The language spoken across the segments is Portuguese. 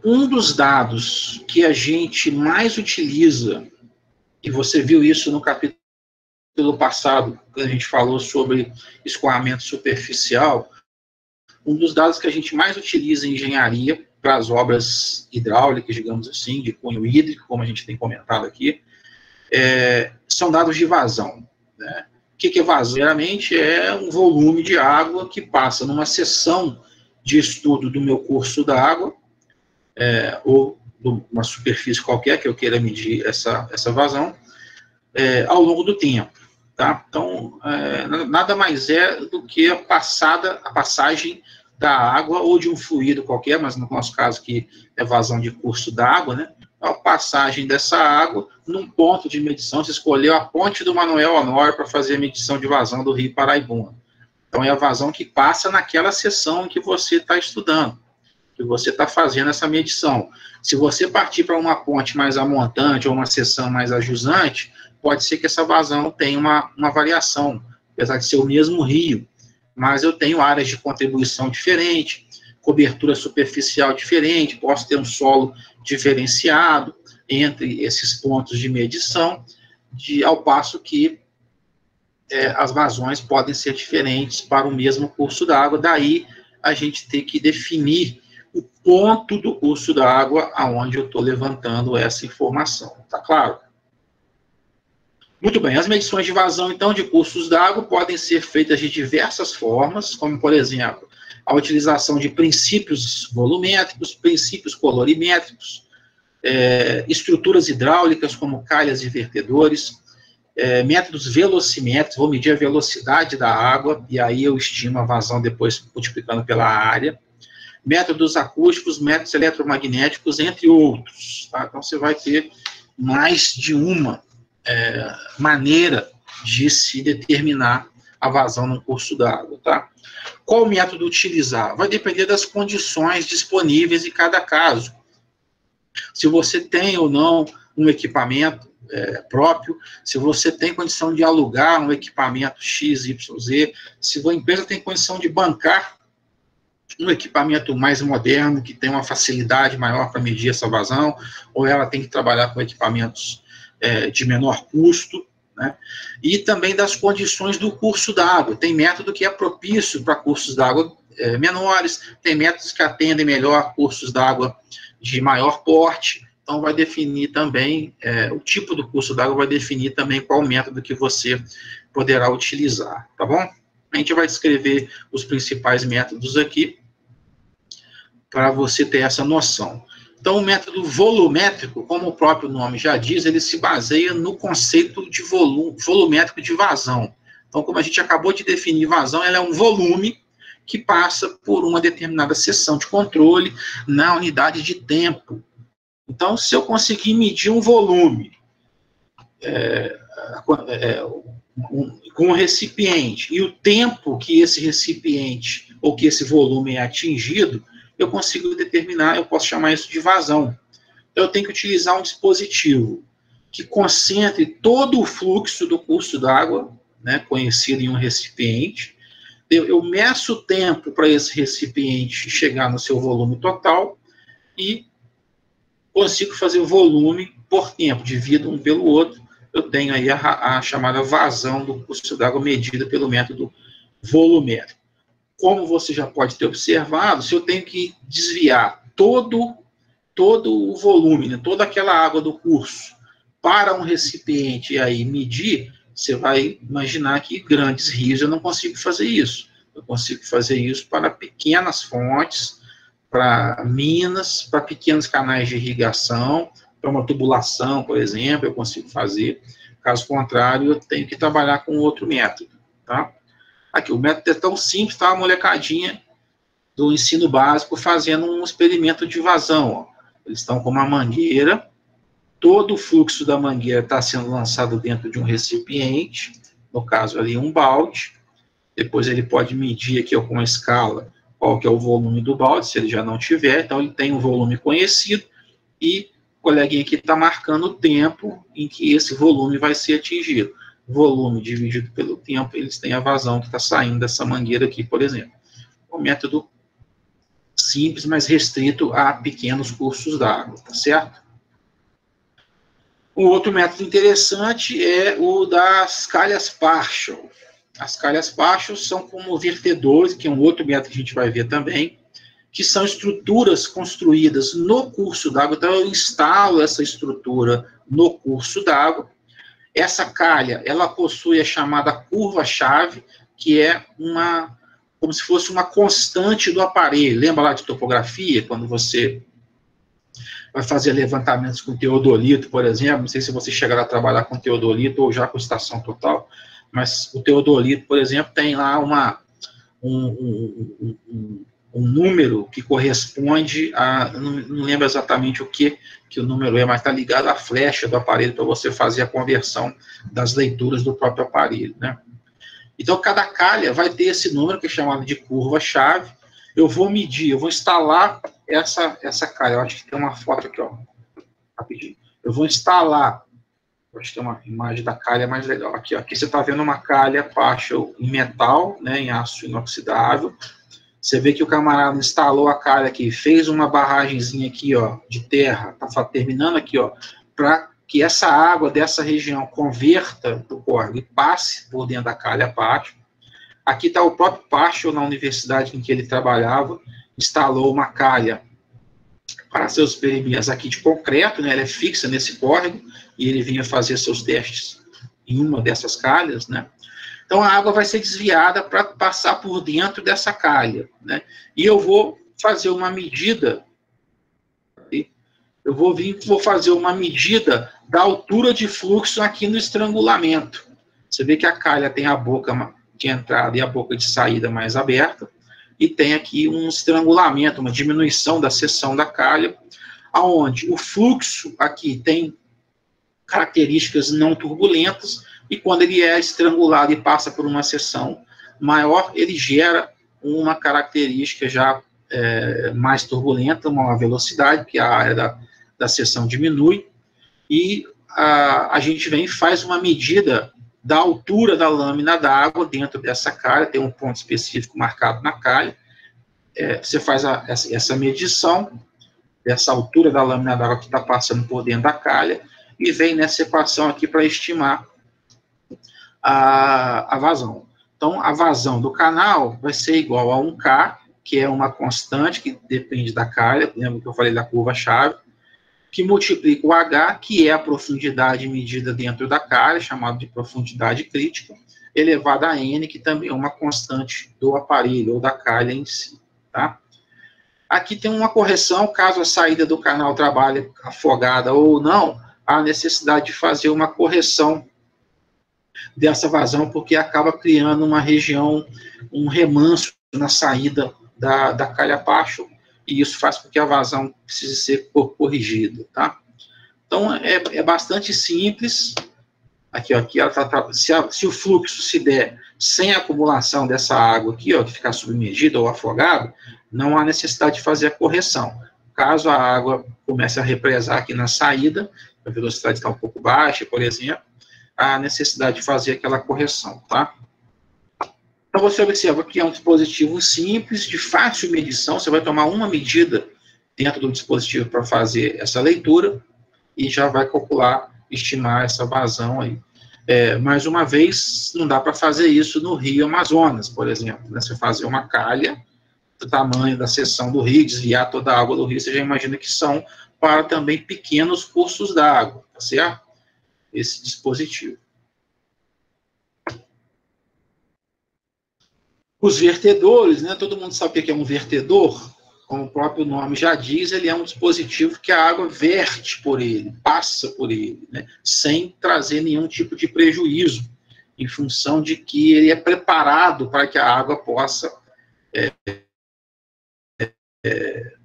Um dos dados que a gente mais utiliza, e você viu isso no capítulo passado, quando a gente falou sobre escoamento superficial, um dos dados que a gente mais utiliza em engenharia para as obras hidráulicas, digamos assim, de cunho hídrico, como a gente tem comentado aqui, são dados de vazão, né? O que é vazão? Geralmente é um volume de água que passa numa seção de estudo do meu curso da água, ou de uma superfície qualquer que eu queira medir essa vazão, ao longo do tempo. Tá? Então, nada mais é do que a passagem da água ou de um fluido qualquer, mas no nosso caso aqui é vazão de curso d'água, né? A passagem dessa água num ponto de medição. Você escolheu a ponte do Manuel Honório para fazer a medição de vazão do Rio Paraibuna. Então, é a vazão que passa naquela seção em que você está estudando, que você está fazendo essa medição. Se você partir para uma ponte mais amontante ou uma seção mais ajusante, pode ser que essa vazão tenha uma variação, apesar de ser o mesmo rio, mas eu tenho áreas de contribuição diferente, cobertura superficial diferente, posso ter um solo diferenciado entre esses pontos de medição, ao passo que as vazões podem ser diferentes para o mesmo curso d'água, daí a gente tem que definir o ponto do curso d'água aonde eu estou levantando essa informação, tá claro? Muito bem, as medições de vazão, então, de cursos d'água podem ser feitas de diversas formas, como, por exemplo, a utilização de princípios volumétricos, princípios colorimétricos, estruturas hidráulicas, como calhas e vertedores, métodos velocimétricos, vou medir a velocidade da água, e aí eu estimo a vazão depois multiplicando pela área, métodos acústicos, métodos eletromagnéticos, entre outros. Tá? Então, você vai ter mais de uma maneira de se determinar a vazão no curso d'água, tá? Qual método utilizar? Vai depender das condições disponíveis em cada caso. Se você tem ou não um equipamento próprio, se você tem condição de alugar um equipamento X, Y, Z, se a empresa tem condição de bancar um equipamento mais moderno, que tem uma facilidade maior para medir essa vazão, ou ela tem que trabalhar com equipamentos de menor custo, né? E também das condições do curso d'água. Tem método que é propício para cursos d'água menores, tem métodos que atendem melhor cursos d'água de maior porte, então vai definir também, o tipo do curso d'água vai definir também qual método que você poderá utilizar, tá bom? A gente vai descrever os principais métodos aqui, para você ter essa noção. Então, o método volumétrico, como o próprio nome já diz, ele se baseia no conceito de volumétrico de vazão. Então, como a gente acabou de definir vazão, ela é um volume que passa por uma determinada seção de controle na unidade de tempo. Então, se eu conseguir medir um volume com um recipiente e o tempo que esse recipiente ou que esse volume é atingido, eu consigo determinar, eu posso chamar isso de vazão. Então, eu tenho que utilizar um dispositivo que concentre todo o fluxo do curso d'água, né, conhecido em um recipiente. Eu meço o tempo para esse recipiente chegar no seu volume total e consigo fazer o volume por tempo, divido um pelo outro. Eu tenho aí a chamada vazão do curso d'água medida pelo método volumétrico. Como você já pode ter observado, se eu tenho que desviar todo o volume, né, toda aquela água do curso para um recipiente e aí medir, você vai imaginar que grandes rios eu não consigo fazer isso. Eu consigo fazer isso para pequenas fontes, para minas, para pequenos canais de irrigação, para uma tubulação, por exemplo, eu consigo fazer. Caso contrário, eu tenho que trabalhar com outro método, tá? Aqui, o método é tão simples, tá? A molecadinha do ensino básico fazendo um experimento de vazão, ó. Eles estão com uma mangueira, todo o fluxo da mangueira está sendo lançado dentro de um recipiente, no caso ali um balde, depois ele pode medir aqui ó, com uma escala qual que é o volume do balde, se ele já não tiver, então ele tem um volume conhecido, e o coleguinha aqui está marcando o tempo em que esse volume vai ser atingido. Volume dividido pelo tempo, eles têm a vazão que está saindo dessa mangueira aqui, por exemplo. O método simples, mas restrito a pequenos cursos d'água, tá certo? Um outro método interessante é o das calhas partial. As calhas partial são como vertedores, que é um outro método que a gente vai ver também, que são estruturas construídas no curso d'água. Então, eu instalo essa estrutura no curso d'água. Essa calha, ela possui a chamada curva-chave, que é como se fosse uma constante do aparelho. Lembra lá de topografia, quando você vai fazer levantamentos com teodolito, por exemplo? Não sei se você chegará a trabalhar com teodolito ou já com estação total, mas o teodolito, por exemplo, tem lá um número que corresponde a, não lembro exatamente o que o número é, mas está ligado à flecha do aparelho para você fazer a conversão das leituras do próprio aparelho, né? Então, cada calha vai ter esse número, que é chamado de curva-chave. Eu vou medir, eu vou instalar essa calha. Eu acho que tem uma foto aqui, ó, rapidinho. Eu vou instalar, acho que tem uma imagem da calha mais legal. Aqui, ó, aqui você está vendo uma calha partial em metal, né, em aço inoxidável. Você vê que o camarada instalou a calha aqui, fez uma barragenzinha aqui, ó, de terra, tá terminando aqui, ó, para que essa água dessa região converta o córrego e passe por dentro da calha partial. Aqui está o próprio partial na universidade em que ele trabalhava, instalou uma calha para seus experiments aqui de concreto, né, ela é fixa nesse córrego, e ele vinha fazer seus testes em uma dessas calhas, né. Então, a água vai ser desviada para passar por dentro dessa calha, né? E eu vou fazer uma medida, vou fazer uma medida da altura de fluxo aqui no estrangulamento. Você vê que a calha tem a boca de entrada e a boca de saída mais aberta, e tem aqui um estrangulamento, uma diminuição da seção da calha, aonde o fluxo aqui tem características não turbulentas, e quando ele é estrangulado e passa por uma seção maior, ele gera uma característica já mais turbulenta, uma velocidade, porque a área da seção diminui, e a gente vem e faz uma medida da altura da lâmina d'água dentro dessa calha, tem um ponto específico marcado na calha, você faz essa medição dessa altura da lâmina d'água que está passando por dentro da calha, e vem nessa equação aqui para estimar a vazão. Então, a vazão do canal vai ser igual a 1K, que é uma constante que depende da calha, lembra que eu falei da curva-chave, que multiplica o H, que é a profundidade medida dentro da calha, chamada de profundidade crítica, elevada a N, que também é uma constante do aparelho, ou da calha em si, tá? Aqui tem uma correção, caso a saída do canal trabalhe afogada ou não, há necessidade de fazer uma correção dessa vazão, porque acaba criando uma região, um remanso na saída da calha partial, e isso faz com que a vazão precise ser corrigida, tá? Então, é bastante simples. Aqui, ó, aqui ela se o fluxo se der sem acumulação dessa água aqui, ó, que ficar submergida ou afogada, não há necessidade de fazer a correção. Caso a água comece a represar aqui na saída, a velocidade está um pouco baixa, por exemplo, há necessidade de fazer aquela correção, tá? Então, você observa que é um dispositivo simples, de fácil medição, você vai tomar uma medida dentro do dispositivo para fazer essa leitura, e já vai calcular, estimar essa vazão aí. Mais uma vez, não dá para fazer isso no Rio Amazonas, por exemplo, né? Você fazer uma calha do tamanho da seção do rio, desviar toda a água do rio, você já imagina que são para também pequenos cursos d'água, tá certo? Esse dispositivo. Os vertedores, né? Todo mundo sabe o que é um vertedor? Como o próprio nome já diz, ele é um dispositivo que a água verte por ele, passa por ele, né? Sem trazer nenhum tipo de prejuízo, em função de que ele é preparado para que a água possa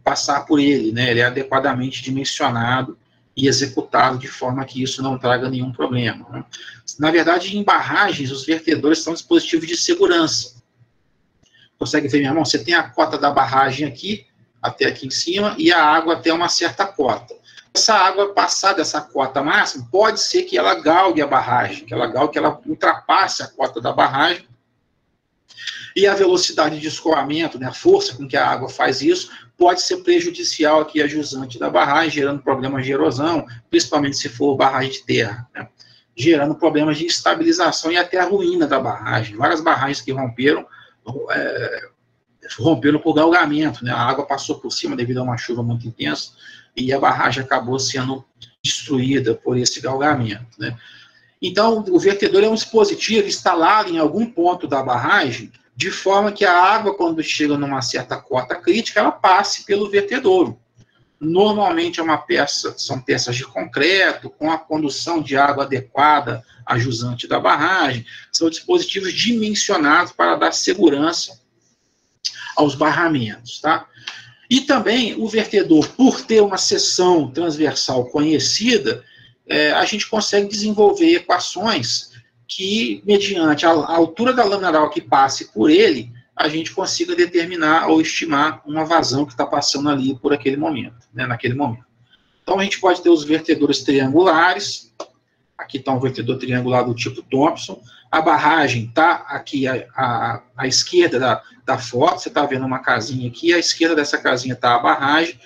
passar por ele, né? Ele é adequadamente dimensionado e executado de forma que isso não traga nenhum problema, né? Na verdade, em barragens, os vertedores são dispositivos de segurança. Consegue ver, meu irmão? Você tem a cota da barragem aqui, até aqui em cima, e a água até uma certa cota. Essa água passar dessa cota máxima, pode ser que ela galgue a barragem, que ela ultrapasse a cota da barragem, e a velocidade de escoamento, né, a força com que a água faz isso, pode ser prejudicial aqui a jusante da barragem, gerando problemas de erosão, principalmente se for barragem de terra, né? Gerando problemas de estabilização e até a ruína da barragem. Várias barragens que romperam por galgamento, né? A água passou por cima devido a uma chuva muito intensa e a barragem acabou sendo destruída por esse galgamento, né? Então, o vertedor é um dispositivo instalado em algum ponto da barragem, de forma que a água, quando chega numa certa cota crítica, ela passe pelo vertedouro. Normalmente são peças de concreto, com a condução de água adequada à jusante da barragem. São dispositivos dimensionados para dar segurança aos barramentos, tá? E também o vertedor, por ter uma seção transversal conhecida, a gente consegue desenvolver equações que, mediante a altura da laminar que passe por ele, a gente consiga determinar ou estimar uma vazão que está passando ali por aquele momento, né, naquele momento. Então, a gente pode ter os vertedores triangulares. Aqui está um vertedor triangular do tipo Thompson. A barragem está aqui à esquerda da foto. Você está vendo uma casinha aqui. À esquerda dessa casinha está a barragem.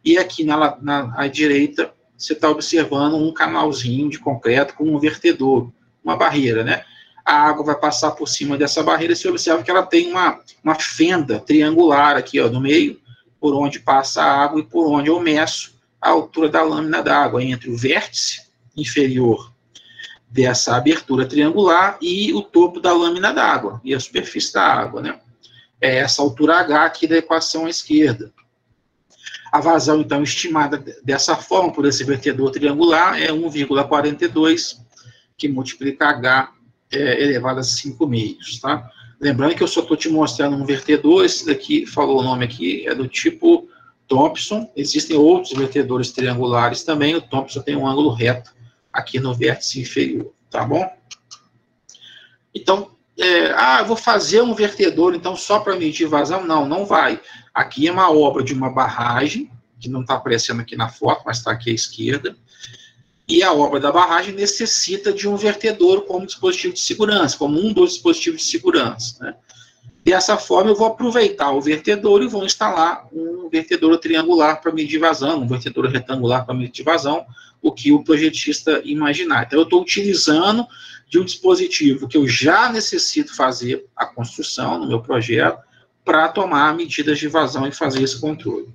E aqui à direita, você está observando um canalzinho de concreto com um vertedor, uma barreira, né? A água vai passar por cima dessa barreira e você observa que ela tem uma fenda triangular aqui, ó, no meio, por onde passa a água e por onde eu meço a altura da lâmina d'água, entre o vértice inferior dessa abertura triangular e o topo da lâmina d'água, e a superfície da água, né? É essa altura H aqui da equação à esquerda. A vazão, então, estimada dessa forma, por esse vertedor triangular, é 1,42, que multiplica H elevado a 5 meios, tá? Lembrando que eu só estou te mostrando um vertedor, esse daqui, falou o nome aqui, é do tipo Thompson. Existem outros vertedores triangulares também, o Thompson tem um ângulo reto aqui no vértice inferior, tá bom? Então, eu vou fazer um vertedor, então, só para medir vazão? Não, não vai. Aqui é uma obra de uma barragem, que não está aparecendo aqui na foto, mas está aqui à esquerda, e a obra da barragem necessita de um vertedor como dispositivo de segurança, como um dos dispositivos de segurança, né? Dessa forma, eu vou aproveitar o vertedor e vou instalar um vertedor triangular para medir vazão, um vertedor retangular para medir vazão, o que o projetista imaginar. Então, eu estou utilizando de um dispositivo que eu já necessito fazer a construção no meu projeto para tomar medidas de vazão e fazer esse controle.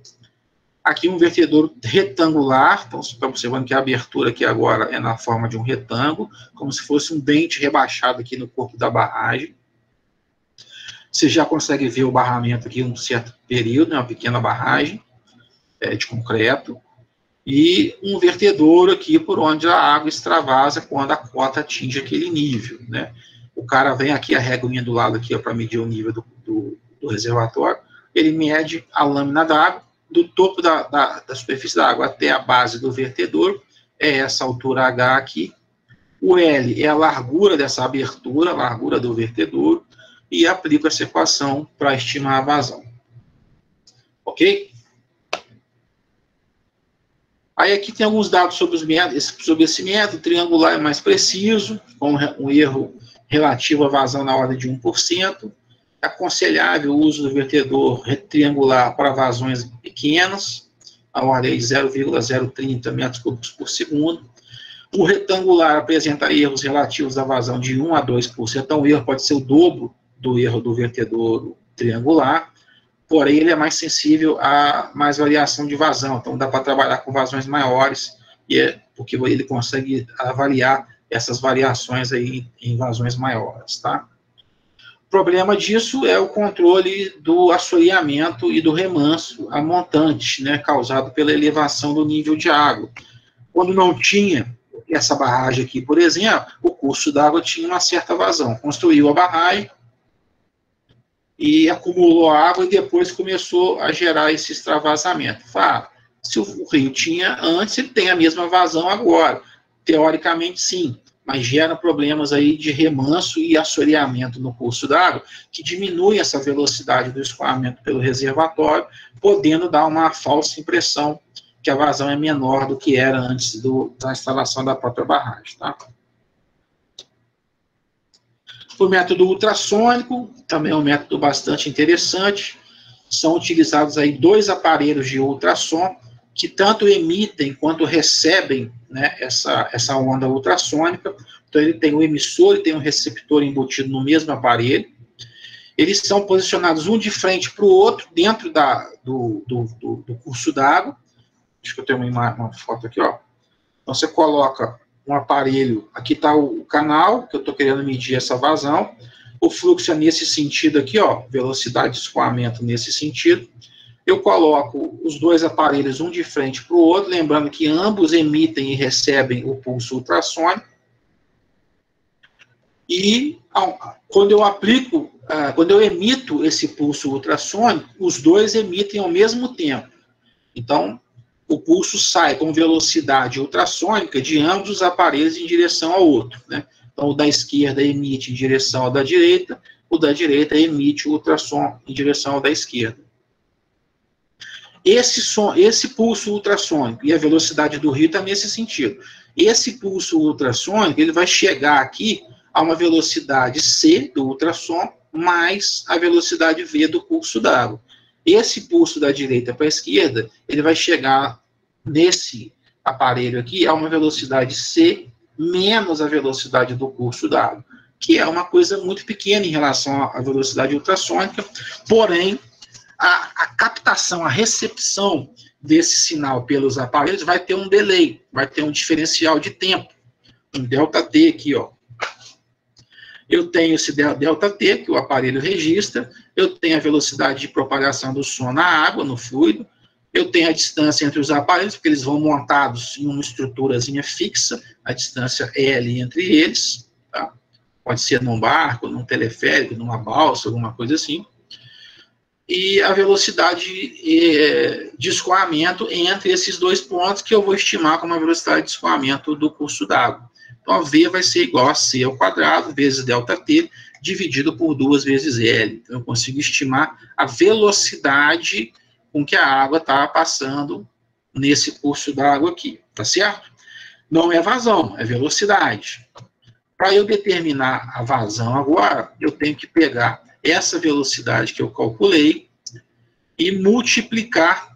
Aqui um vertedor retangular, então você está observando que a abertura aqui agora é na forma de um retângulo, como se fosse um dente rebaixado aqui no corpo da barragem. Você já consegue ver o barramento aqui um certo período, né, uma pequena barragem de concreto, e um vertedor aqui por onde a água extravasa quando a cota atinge aquele nível, né? O cara vem aqui, a réguinha do lado aqui para medir o nível do reservatório, ele mede a lâmina d'água, do topo da superfície da água até a base do vertedor, é essa altura H aqui. O L é a largura dessa abertura, a largura do vertedor, e aplico essa equação para estimar a vazão. Ok? Aí aqui tem alguns dados sobre esse método. Triangular é mais preciso, com um erro relativo à vazão na ordem de 1%. É aconselhável o uso do vertedor triangular para vazões pequenas, a ordem de 0,030 metros cúbicos por segundo. O retangular apresenta erros relativos à vazão de 1 a 2%, então o erro pode ser o dobro do erro do vertedor triangular, porém ele é mais sensível a mais variação de vazão, então dá para trabalhar com vazões maiores, porque ele consegue avaliar essas variações aí em vazões maiores, tá? O problema disso é o controle do assoreamento e do remanso a montante, né, causado pela elevação do nível de água. Quando não tinha essa barragem aqui, por exemplo, o curso d'água tinha uma certa vazão. Construiu a barragem e acumulou água e depois começou a gerar esse extravasamento. Se o rio tinha antes, ele tem a mesma vazão agora. Teoricamente, sim, mas gera problemas aí de remanso e assoreamento no curso d'água, que diminui essa velocidade do escoamento pelo reservatório, podendo dar uma falsa impressão que a vazão é menor do que era antes da instalação da própria barragem, tá? O método ultrassônico também é um método bastante interessante. são utilizados aí 2 aparelhos de ultrassom que tanto emitem quanto recebem, né, essa onda ultrassônica. Então, ele tem o emissor e tem um receptor embutido no mesmo aparelho. Eles são posicionados um de frente para o outro dentro do curso d'água. Acho que eu tenho uma foto aqui, ó. Então, você coloca um aparelho, aqui está o canal, que eu estou querendo medir essa vazão. O fluxo é nesse sentido aqui, ó, velocidade de escoamento nesse sentido. Eu coloco os 2 aparelhos um de frente para o outro, lembrando que ambos emitem e recebem o pulso ultrassônico. E quando eu emito esse pulso ultrassônico, os 2 emitem ao mesmo tempo. Então, o pulso sai com velocidade ultrassônica de ambos os aparelhos em direção ao outro, né? Então, o da esquerda emite em direção ao da direita, o da direita emite o ultrassom em direção ao da esquerda. Esse pulso ultrassônico e a velocidade do rio está nesse sentido. Esse pulso ultrassônico, ele vai chegar aqui a uma velocidade C do ultrassom mais a velocidade V do pulso d'água. Esse pulso da direita para a esquerda, ele vai chegar nesse aparelho aqui a uma velocidade C menos a velocidade do curso d'água, que é uma coisa muito pequena em relação à velocidade ultrassônica, porém, a captação, a recepção desse sinal pelos aparelhos vai ter um delay, vai ter um diferencial de tempo, um ΔT aqui, ó. Eu tenho esse ΔT, que o aparelho registra, eu tenho a velocidade de propagação do som na água, no fluido, eu tenho a distância entre os aparelhos, porque eles vão montados em uma estruturazinha fixa, a distância L entre eles, tá? Pode ser num barco, num teleférico, numa balsa, alguma coisa assim. E a velocidade de escoamento entre esses 2 pontos, que eu vou estimar como a velocidade de escoamento do curso d'água. Então, a V vai ser igual a C ao quadrado, vezes ΔT, dividido por 2 vezes L. Então, eu consigo estimar a velocidade com que a água está passando nesse curso d'água aqui, tá certo? Não é vazão, é velocidade. Para eu determinar a vazão agora, eu tenho que pegar essa velocidade que eu calculei e multiplicar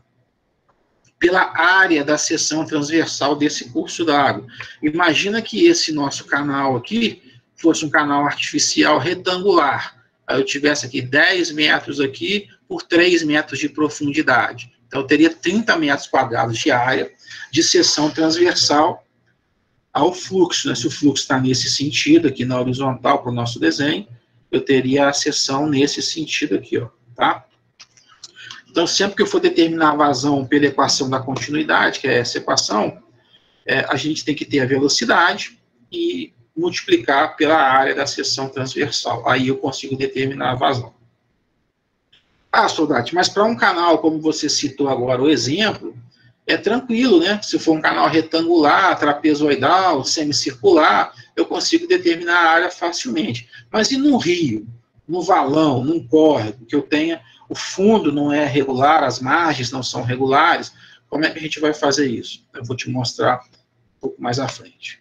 pela área da seção transversal desse curso d'água. Imagina que esse nosso canal aqui fosse um canal artificial retangular. Aí eu tivesse aqui 10 metros aqui por 3 metros de profundidade. Então, eu teria 30 metros quadrados de área de seção transversal ao fluxo, né? Se o fluxo está nesse sentido, aqui na horizontal para o nosso desenho, eu teria a seção nesse sentido aqui, ó, tá? Então, sempre que eu for determinar a vazão pela equação da continuidade, que é essa equação, a gente tem que ter a velocidade e multiplicar pela área da seção transversal. Aí eu consigo determinar a vazão. Ah, Soldati, mas para um canal, como você citou agora o exemplo, é tranquilo, né? Se for um canal retangular, trapezoidal, semicircular, eu consigo determinar a área facilmente. Mas e num rio, num valão, num córrego, que eu tenha, o fundo não é regular, as margens não são regulares, como é que a gente vai fazer isso? Eu vou te mostrar um pouco mais à frente.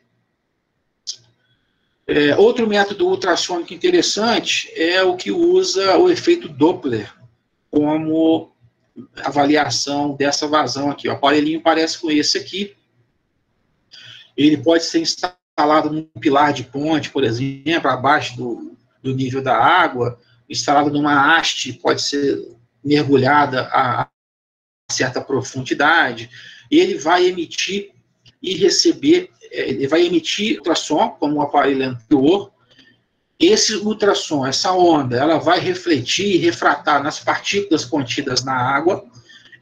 Outro método ultrassônico interessante é o que usa o efeito Doppler como avaliação dessa vazão aqui. O aparelhinho parece com esse aqui. Ele pode ser instalado num pilar de ponte, por exemplo, abaixo do nível da água, instalado numa haste, pode ser mergulhada a certa profundidade, e ele vai emitir e receber, ele vai emitir ultrassom, como o aparelho anterior. Esse ultrassom, essa onda, ela vai refletir e refratar nas partículas contidas na água,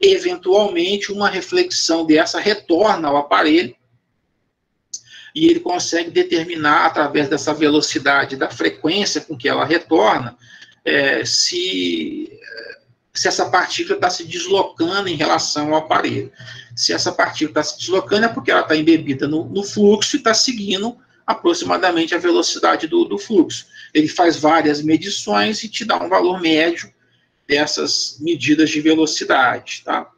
e, eventualmente, uma reflexão dessa retorna ao aparelho, e ele consegue determinar, através dessa velocidade, da frequência com que ela retorna, se essa partícula está se deslocando em relação ao aparelho. Se essa partícula está se deslocando, é porque ela está embebida no fluxo e está seguindo aproximadamente a velocidade do fluxo. Ele faz várias medições e te dá um valor médio dessas medidas de velocidade, tá?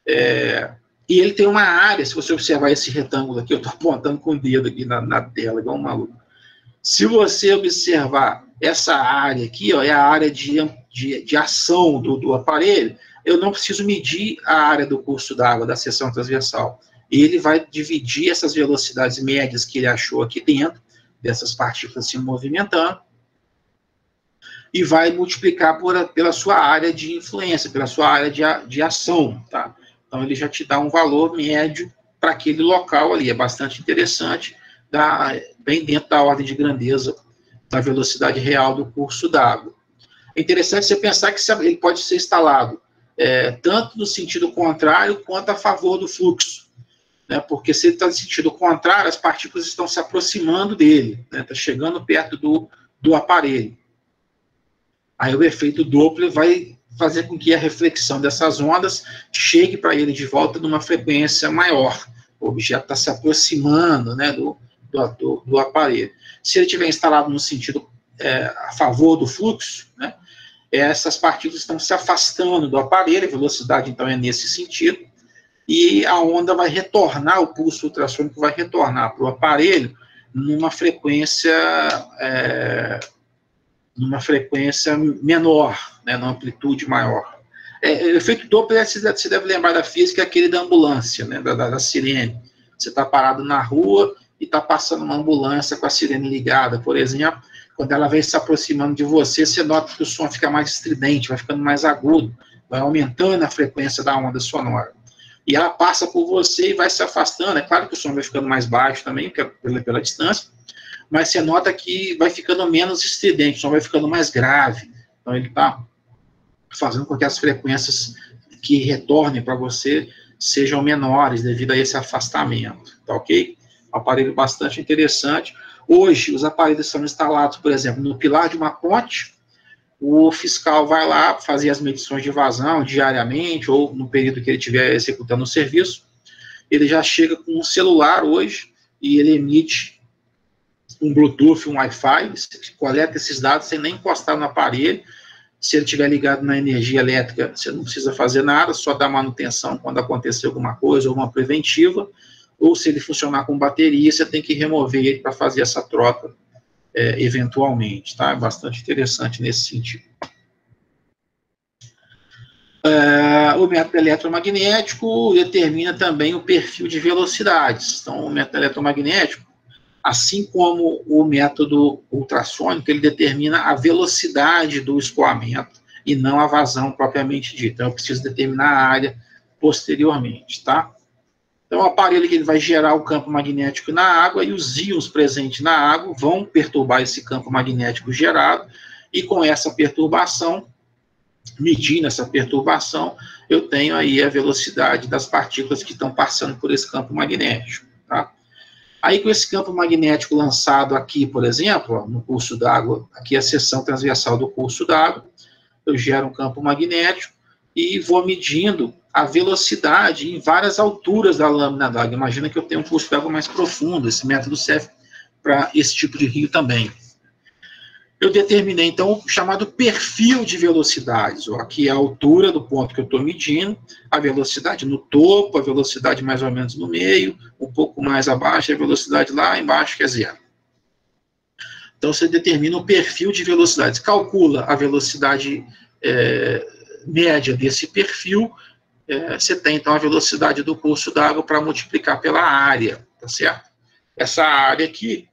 E ele tem uma área, se você observar esse retângulo aqui, eu estou apontando com o dedo aqui na tela, igual um maluco. Se você observar essa área aqui, ó, é a área de ação do aparelho. Eu não preciso medir a área do curso d'água da seção transversal. Ele vai dividir essas velocidades médias que ele achou aqui dentro, dessas partículas se movimentando, e vai multiplicar pela sua área de influência, pela sua área de ação, tá? Então, ele já te dá um valor médio para aquele local ali. É bastante interessante, bem dentro da ordem de grandeza da velocidade real do curso d'água. É interessante você pensar que ele pode ser instalado tanto no sentido contrário quanto a favor do fluxo, né? Porque se ele está no sentido contrário, as partículas estão se aproximando dele, né? Está chegando perto do aparelho. Aí o efeito Doppler vai fazer com que a reflexão dessas ondas chegue para ele de volta numa frequência maior. O objeto está se aproximando, né, do aparelho. Se ele estiver instalado no sentido a favor do fluxo, né, essas partículas estão se afastando do aparelho, a velocidade então é nesse sentido, e a onda vai retornar, o pulso ultrassônico vai retornar para o aparelho numa frequência menor, né, numa amplitude maior. O efeito Doppler, você deve lembrar da física, é aquele da ambulância, né, da sirene. Você está parado na rua e está passando uma ambulância com a sirene ligada, por exemplo. Quando ela vem se aproximando de você, você nota que o som fica mais estridente, vai ficando mais agudo, vai aumentando a frequência da onda sonora. E ela passa por você e vai se afastando. É claro que o som vai ficando mais baixo também, pela distância, mas você nota que vai ficando menos estridente, o som vai ficando mais grave. Então, ele está fazendo com que as frequências que retornem para você sejam menores devido a esse afastamento, tá ok? Um aparelho bastante interessante. Hoje, os aparelhos são instalados, por exemplo, no pilar de uma ponte. O fiscal vai lá fazer as medições de vazão diariamente ou no período que ele estiver executando o serviço. Ele já chega com um celular hoje e ele emite um Bluetooth, um Wi-Fi, coleta esses dados sem nem encostar no aparelho. Se ele estiver ligado na energia elétrica, você não precisa fazer nada, só dar manutenção quando acontecer alguma coisa, ou uma preventiva, ou se ele funcionar com bateria, você tem que remover ele para fazer essa troca eventualmente, tá? É bastante interessante nesse sentido. O método eletromagnético determina também o perfil de velocidades. Então, o método eletromagnético, assim como o método ultrassônico, ele determina a velocidade do escoamento e não a vazão propriamente dita. Então, eu preciso determinar a área posteriormente, tá? Então, o aparelho que ele vai gerar o campo magnético na água e os íons presentes na água vão perturbar esse campo magnético gerado e com essa perturbação, medindo essa perturbação, eu tenho aí a velocidade das partículas que estão passando por esse campo magnético, tá? Aí, com esse campo magnético lançado aqui, por exemplo, ó, no curso d'água, aqui é a seção transversal do curso d'água, eu gero um campo magnético e vou medindo a velocidade em várias alturas da lâmina d'água. Imagina que eu tenho um curso d'água mais profundo, esse método serve para esse tipo de rio também. Eu determinei, então, o chamado perfil de velocidades. Ó, aqui é a altura do ponto que eu estou medindo, a velocidade no topo, a velocidade mais ou menos no meio, um pouco mais abaixo, a velocidade lá embaixo, que é zero. Então, você determina o perfil de velocidades, calcula a velocidade média desse perfil, você tem, então, a velocidade do curso d'água para multiplicar pela área, tá certo? Essa área aqui,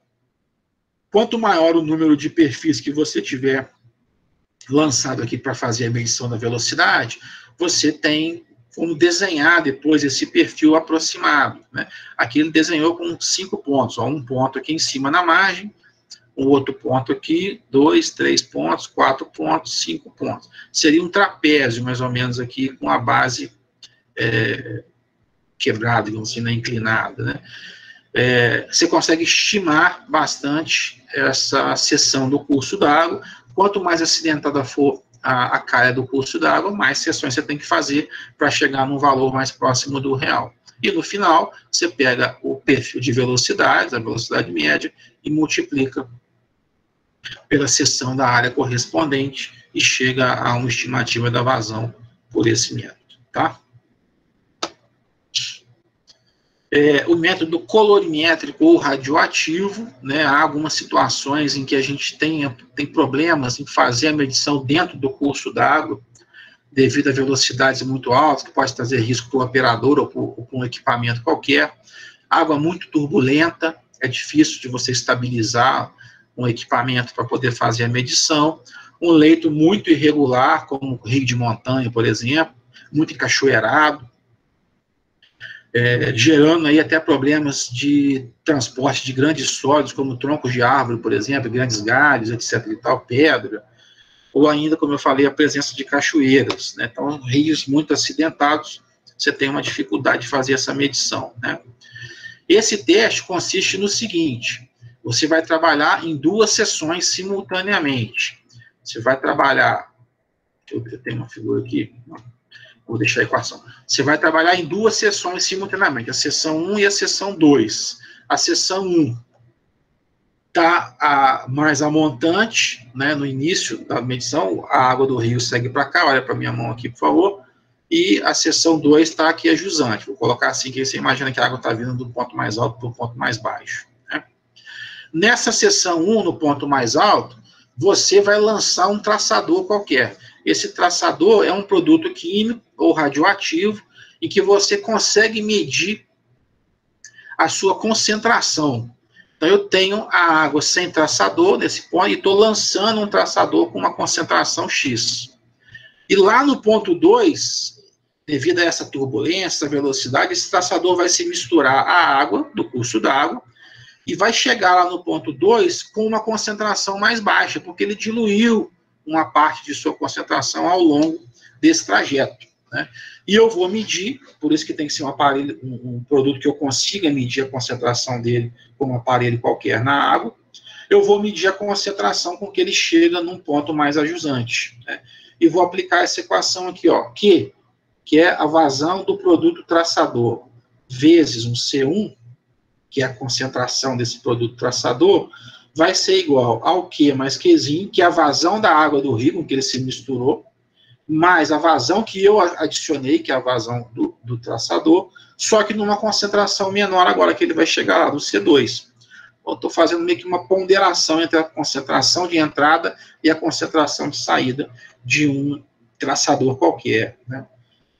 quanto maior o número de perfis que você tiver lançado aqui para fazer a medição da velocidade, você tem como desenhar depois esse perfil aproximado, né? Aqui ele desenhou com 5 pontos, ó, um ponto aqui em cima na margem, um outro ponto aqui, 2, 3 pontos, 4 pontos, 5 pontos. Seria um trapézio, mais ou menos, aqui, com a base quebrada, digamos assim, inclinada, né? Você consegue estimar bastante essa seção do curso d'água. Quanto mais acidentada for a calha do curso d'água, mais seções você tem que fazer para chegar num valor mais próximo do real. E no final, você pega o perfil de velocidades, a velocidade média, e multiplica pela seção da área correspondente e chega a uma estimativa da vazão por esse método, tá? O método colorimétrico ou radioativo, né, há algumas situações em que a gente tem problemas em fazer a medição dentro do curso d'água, devido a velocidades muito altas, que pode trazer risco para o operador ou para um equipamento qualquer. Água muito turbulenta, é difícil de você estabilizar um equipamento para poder fazer a medição. Um leito muito irregular, como o rio de montanha, por exemplo, muito encachoeirado, gerando aí até problemas de transporte de grandes sólidos, como troncos de árvore, por exemplo, grandes galhos, etc. e tal, pedra, ou ainda, como eu falei, a presença de cachoeiras, né? Então, rios muito acidentados, você tem uma dificuldade de fazer essa medição, né? Esse teste consiste no seguinte: você vai trabalhar em 2 sessões simultaneamente. Você vai trabalhar, eu tenho uma figura aqui, vou deixar a equação. Você vai trabalhar em 2 sessões simultaneamente, a sessão 1 e a sessão 2. A sessão 1 está mais a montante, né, no início da medição, a água do rio segue para cá, olha para minha mão aqui, por favor, e a seção 2 está aqui a jusante. Vou colocar assim, que você imagina que a água está vindo do ponto mais alto para o ponto mais baixo, né? Nessa seção 1, no ponto mais alto, você vai lançar um traçador qualquer. Esse traçador é um produto químico ou radioativo em que você consegue medir a sua concentração. Então, eu tenho a água sem traçador nesse ponto e estou lançando um traçador com uma concentração X. E lá no ponto 2, devido a essa turbulência, essa velocidade, esse traçador vai se misturar à água, do curso d'água, e vai chegar lá no ponto 2 com uma concentração mais baixa, porque ele diluiu uma parte de sua concentração ao longo desse trajeto, né? E eu vou medir, por isso que tem que ser um aparelho, um produto que eu consiga medir a concentração dele com um aparelho qualquer na água. Eu vou medir a concentração com que ele chega num ponto mais ajusante, né? E vou aplicar essa equação aqui, ó, que é a vazão do produto traçador vezes um C1, que é a concentração desse produto traçador, vai ser igual ao Q mais Qzinho, que é a vazão da água do rio, com que ele se misturou, mais a vazão que eu adicionei, que é a vazão do traçador, só que numa concentração menor agora, que ele vai chegar lá no C2. Eu estou fazendo meio que uma ponderação entre a concentração de entrada e a concentração de saída de um traçador qualquer, né?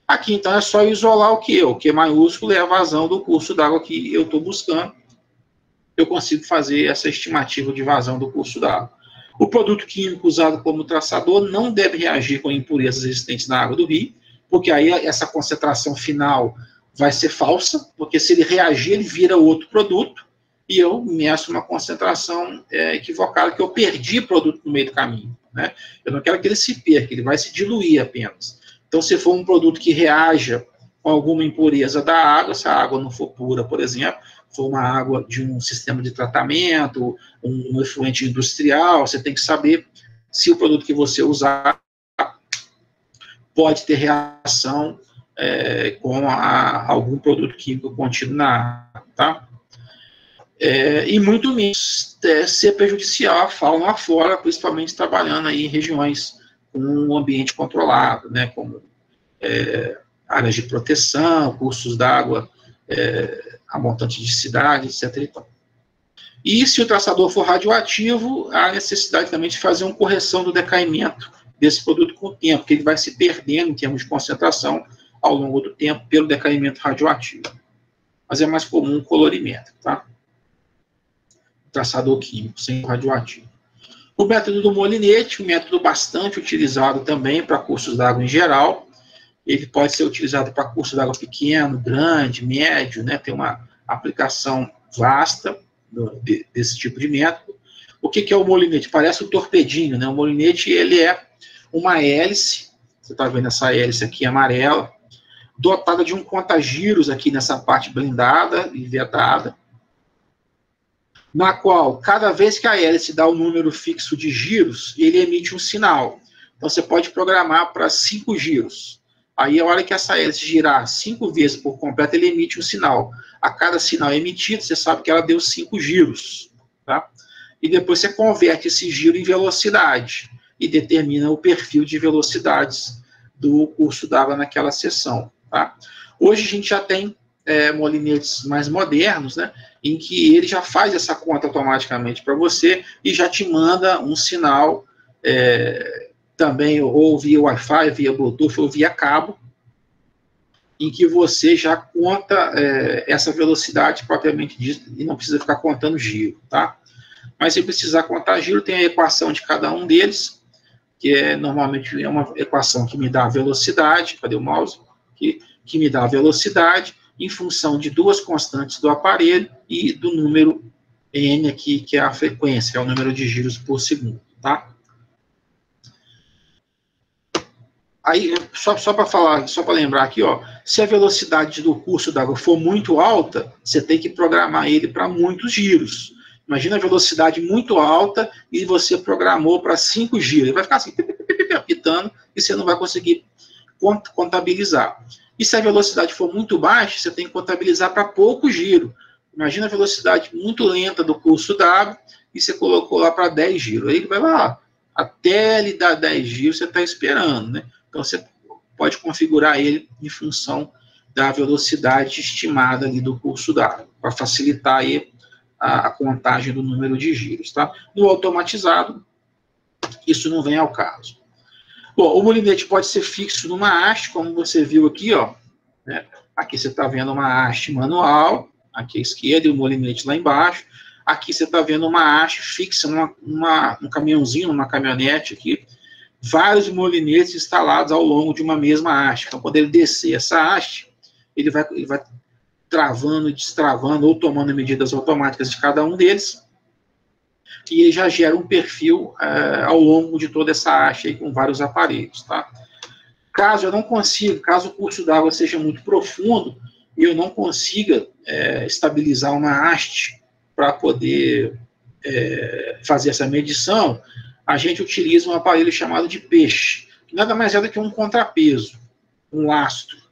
Aqui, então, é só isolar o Q maiúsculo é a vazão do curso d'água que eu estou buscando. Eu consigo fazer essa estimativa de vazão do curso d'água. O produto químico usado como traçador não deve reagir com impurezas existentes na água do rio, porque aí essa concentração final vai ser falsa, porque se ele reagir, ele vira outro produto, e eu meço uma concentração equivocada, que eu perdi produto no meio do caminho, né? Eu não quero que ele se perca, ele vai se diluir apenas. Então, se for um produto que reaja com alguma impureza da água, se a água não for pura, por exemplo, for uma água de um sistema de tratamento, um efluente industrial, você tem que saber se o produto que você usar pode ter reação com algum produto químico contido na água, tá? E muito menos ser prejudicial à fauna afora, principalmente trabalhando aí em regiões com um ambiente controlado, né, como áreas de proteção, cursos d'água, a montante de cidade, etc. E se o traçador for radioativo, há necessidade também de fazer uma correção do decaimento desse produto com o tempo, porque ele vai se perdendo em termos de concentração ao longo do tempo pelo decaimento radioativo. Mas é mais comum o colorimétrico, tá? O traçador químico, sem radioativo. O método do molinete, um método bastante utilizado também para cursos d'água em geral. Ele pode ser utilizado para curso d'água pequeno, grande, médio, né? Tem uma aplicação vasta desse tipo de método. O que é o molinete? Parece um torpedinho, né? O molinete, ele é uma hélice, você está vendo essa hélice aqui amarela, dotada de um conta-giros aqui nessa parte blindada e vedada, na qual, cada vez que a hélice dá o número fixo de giros, ele emite um sinal. Então, você pode programar para 5 giros. Aí, a hora que essa hélice girar 5 vezes por completo, ele emite um sinal. A cada sinal emitido, você sabe que ela deu 5 giros, tá? E depois você converte esse giro em velocidade e determina o perfil de velocidades do curso d'água naquela seção, tá? Hoje a gente já tem molinetes mais modernos, né, em que ele já faz essa conta automaticamente para você e já te manda um sinal também, ou via Wi-Fi, via Bluetooth, ou via cabo, em que você já conta essa velocidade propriamente dita e não precisa ficar contando giro, tá? Mas se precisar contar giro, tem a equação de cada um deles, que normalmente é uma equação que me dá a velocidade, cadê o mouse? Que me dá a velocidade em função de duas constantes do aparelho e do número n aqui, que é a frequência, que é o número de giros por segundo, tá? Aí, só para falar, só para lembrar aqui, ó, se a velocidade do curso d'água for muito alta, você tem que programar ele para muitos giros. Imagina a velocidade muito alta e você programou para 5 giros. Ele vai ficar assim, apitando, e você não vai conseguir contabilizar. E se a velocidade for muito baixa, você tem que contabilizar para pouco giro. Imagina a velocidade muito lenta do curso d'água e você colocou lá para 10 giros. Aí ele vai lá, até ele dar 10 giros, você está esperando, né? Então, você pode configurar ele em função da velocidade estimada ali do curso d'água, para facilitar aí a contagem do número de giros, tá? No automatizado, isso não vem ao caso. Bom, o molinete pode ser fixo numa haste, como você viu aqui, ó, né? Aqui você está vendo uma haste manual, aqui à esquerda, e o molinete lá embaixo. Aqui você está vendo uma haste fixa num caminhãozinho, numa caminhonete aqui, vários molinetes instalados ao longo de uma mesma haste. Então, quando ele descer essa haste, ele vai travando e destravando, ou tomando medidas automáticas de cada um deles, e ele já gera um perfil ao longo de toda essa haste aí, com vários aparelhos, tá? Caso eu não consiga, caso o curso d'água seja muito profundo, e eu não consiga estabilizar uma haste para poder fazer essa medição, a gente utiliza um aparelho chamado de peixe, que nada mais é do que um contrapeso, um lastro,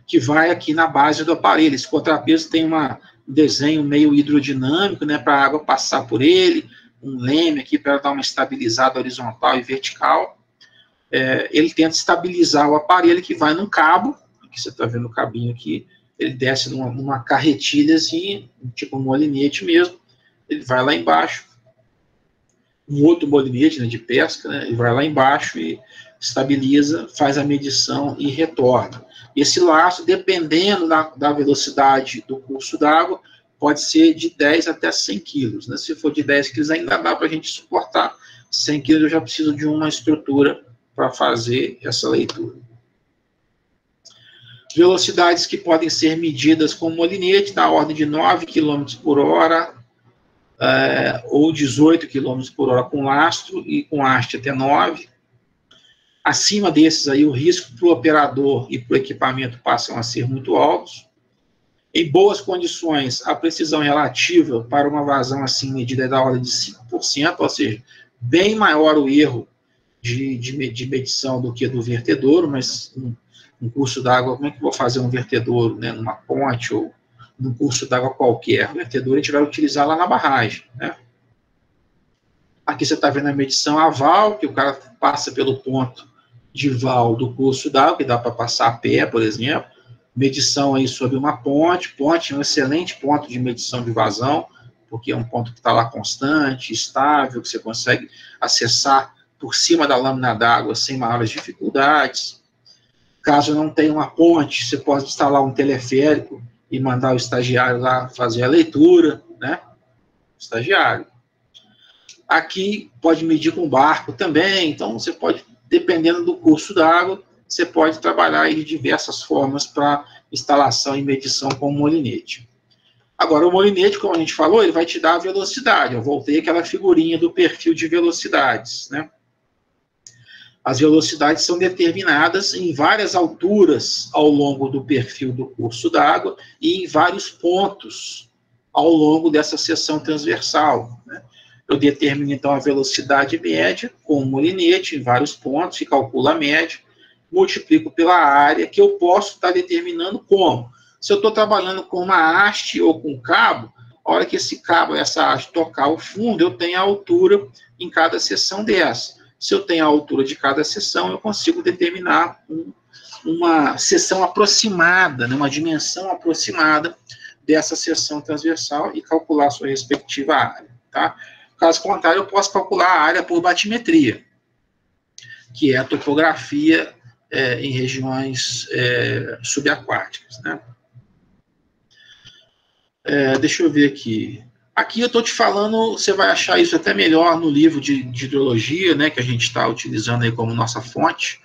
que vai aqui na base do aparelho. Esse contrapeso tem um desenho meio hidrodinâmico, né, para a água passar por ele, um leme aqui para dar uma estabilizada horizontal e vertical. Ele tenta estabilizar o aparelho, que vai num cabo, aqui você está vendo o cabinho aqui, ele desce numa carretilha assim, tipo um molinete mesmo, ele vai lá embaixo, um outro molinete, né, de pesca, né, ele vai lá embaixo e estabiliza, faz a medição e retorna. Esse laço, dependendo da velocidade do curso d'água, pode ser de 10 até 100 quilos, né? Se for de 10 quilos, ainda dá para a gente suportar. 100 quilos eu já preciso de uma estrutura para fazer essa leitura. Velocidades que podem ser medidas com molinete, na ordem de 9 km por hora, ou 18 km por hora com lastro, e com haste até 9. Acima desses aí, o risco para o operador e para o equipamento passam a ser muito altos. Em boas condições, a precisão relativa para uma vazão assim medida é da ordem de 5%, ou seja, bem maior o erro de medição do que do vertedouro, mas um curso d'água, como é que eu vou fazer um vertedouro, né, numa ponte ou num curso d'água qualquer? O vertedouro a gente vai utilizar lá na barragem, né? Aqui você está vendo a medição a val, que o cara passa pelo ponto de val do curso d'água, que dá para passar a pé, por exemplo. Medição aí sobre uma ponte. Ponte é um excelente ponto de medição de vazão, porque é um ponto que está lá constante, estável, que você consegue acessar por cima da lâmina d'água sem maiores dificuldades. Caso não tenha uma ponte, você pode instalar um teleférico e mandar o estagiário lá fazer a leitura, né? Estagiário. Aqui pode medir com barco também, então você pode, dependendo do curso d'água, você pode trabalhar aí de diversas formas para instalação e medição com o molinete. Agora, o molinete, como a gente falou, ele vai te dar a velocidade. Eu voltei àquela figurinha do perfil de velocidades, né? As velocidades são determinadas em várias alturas ao longo do perfil do curso d'água e em vários pontos ao longo dessa seção transversal, né? Eu determino, então, a velocidade média com o molinete em vários pontos e calculo a média, multiplico pela área, que eu posso estar determinando como. Se eu estou trabalhando com uma haste ou com cabo, a hora que esse cabo, essa haste tocar o fundo, eu tenho a altura em cada seção dessa. Se eu tenho a altura de cada seção, eu consigo determinar uma seção aproximada, né, uma dimensão aproximada dessa seção transversal e calcular a sua respectiva área, tá? Caso contrário, eu posso calcular a área por batimetria, que é a topografia em regiões subaquáticas, né? Deixa eu ver aqui. Aqui eu estou te falando, você vai achar isso até melhor no livro de hidrologia, né, que a gente está utilizando aí como nossa fonte.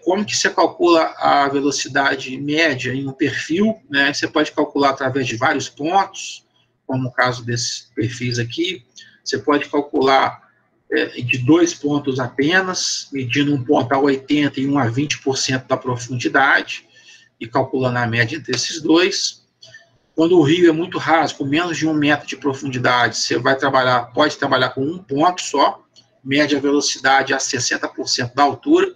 Como que você calcula a velocidade média em um perfil, né? Você pode calcular através de vários pontos, como o caso desses perfis aqui. Você pode calcular de 2 pontos apenas, medindo um ponto a 80% e um a 20% da profundidade, e calculando a média entre esses dois. Quando o rio é muito raso, com menos de 1 metro de profundidade, você pode trabalhar com um ponto só, mede a velocidade a 60% da altura,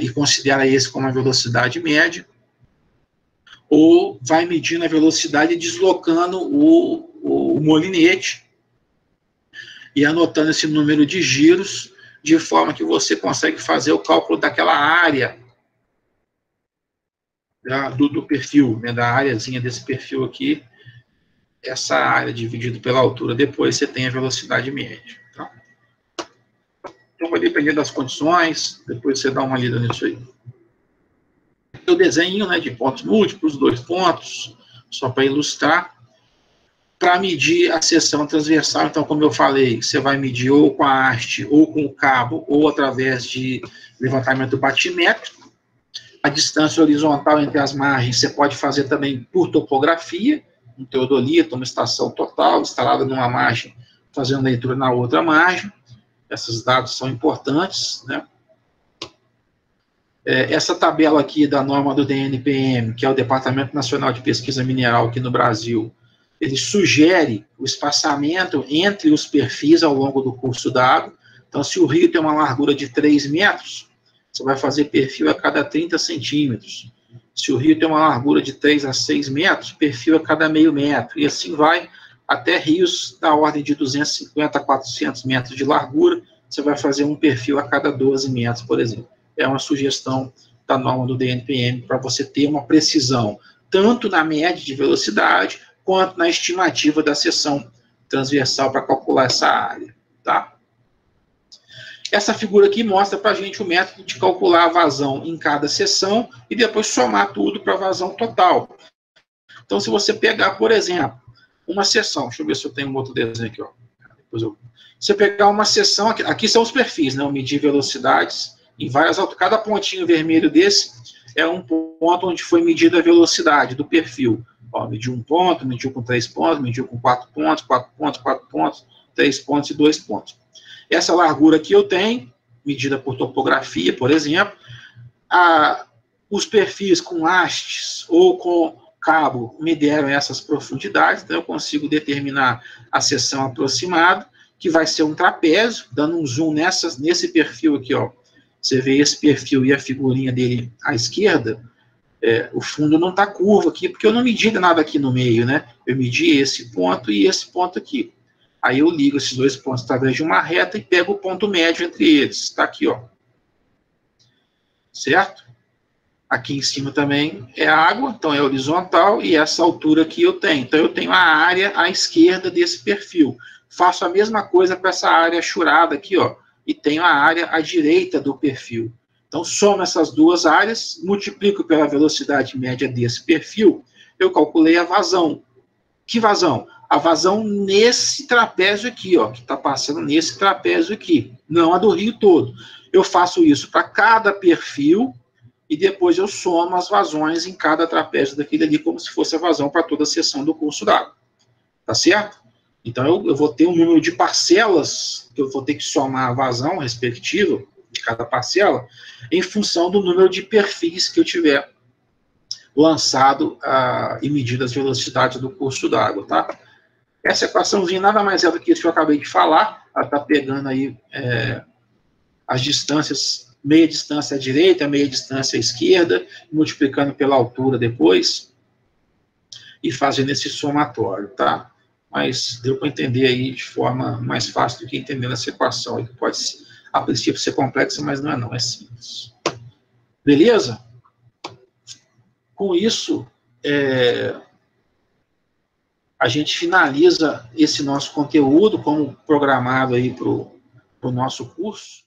e considera esse como a velocidade média, ou vai medindo a velocidade e deslocando o molinete, e anotando esse número de giros, de forma que você consegue fazer o cálculo daquela área do perfil, né, da áreazinha desse perfil aqui, essa área dividida pela altura, depois você tem a velocidade média. Tá? Então, vai depender das condições, depois você dá uma lida nisso aí. O desenho, né, de pontos múltiplos, 2 pontos, só para ilustrar. Para medir a seção transversal, então, como eu falei, você vai medir ou com a haste, ou com o cabo, ou através de levantamento batimétrico. A distância horizontal entre as margens você pode fazer também por topografia, um teodolito, uma estação total, instalada numa margem, fazendo leitura na outra margem. Esses dados são importantes, né? Essa tabela aqui da norma do DNPM, que é o Departamento Nacional de Pesquisa Mineral aqui no Brasil, ele sugere o espaçamento entre os perfis ao longo do curso d'água. Então, se o rio tem uma largura de 3 metros, você vai fazer perfil a cada 30 centímetros. Se o rio tem uma largura de 3 a 6 metros, perfil a cada meio metro. E assim vai até rios da ordem de 250 a 400 metros de largura, você vai fazer um perfil a cada 12 metros, por exemplo. É uma sugestão da norma do DNPM para você ter uma precisão, tanto na média de velocidade, quanto na estimativa da seção transversal para calcular essa área, tá? Essa figura aqui mostra para a gente o método de calcular a vazão em cada seção e depois somar tudo para a vazão total. Então, se você pegar, por exemplo, uma seção, deixa eu ver se eu tenho um outro desenho aqui, ó. Se você pegar uma seção, aqui são os perfis, né? Eu medi velocidades em várias alturas. Cada pontinho vermelho desse é um ponto onde foi medida a velocidade do perfil. Ó, mediu 1 ponto, mediu com 3 pontos, mediu com 4 pontos, 4 pontos, 4 pontos, 3 pontos e 2 pontos. Essa largura aqui eu tenho, medida por topografia, por exemplo. Os perfis com hastes ou com cabo me deram essas profundidades, então eu consigo determinar a seção aproximada, que vai ser um trapézio, dando um zoom nesse perfil aqui, ó. Você vê esse perfil e a figurinha dele à esquerda, o fundo não está curvo aqui, porque eu não medi nada aqui no meio, né? Eu medi esse ponto e esse ponto aqui. Aí eu ligo esses 2 pontos através de uma reta e pego o ponto médio entre eles. Está aqui, ó. Certo? Aqui em cima também é água, então é horizontal, e essa altura aqui eu tenho. Então eu tenho a área à esquerda desse perfil. Faço a mesma coisa para essa área churada aqui, ó, e tenho a área à direita do perfil. Então, somo essas duas áreas, multiplico pela velocidade média desse perfil, eu calculei a vazão. Que vazão? A vazão nesse trapézio aqui, ó, que está passando nesse trapézio aqui, não a do rio todo. Eu faço isso para cada perfil e depois eu somo as vazões em cada trapézio daquele ali, como se fosse a vazão para toda a seção do curso d'água. Tá certo? Então, eu vou ter um número de parcelas, que eu vou ter que somar a vazão respectiva de cada parcela, em função do número de perfis que eu tiver lançado e medido as velocidades do curso d'água, tá? Essa equaçãozinha nada mais é do que isso que eu acabei de falar. Ela está pegando aí as distâncias, meia distância à direita, meia distância à esquerda, multiplicando pela altura depois, e fazendo esse somatório, tá? Mas deu para entender aí de forma mais fácil do que entendendo essa equação, que pode, a princípio, ser complexa, mas não é não, é simples. Beleza? com isso, a gente finaliza esse nosso conteúdo como programado aí para o nosso curso.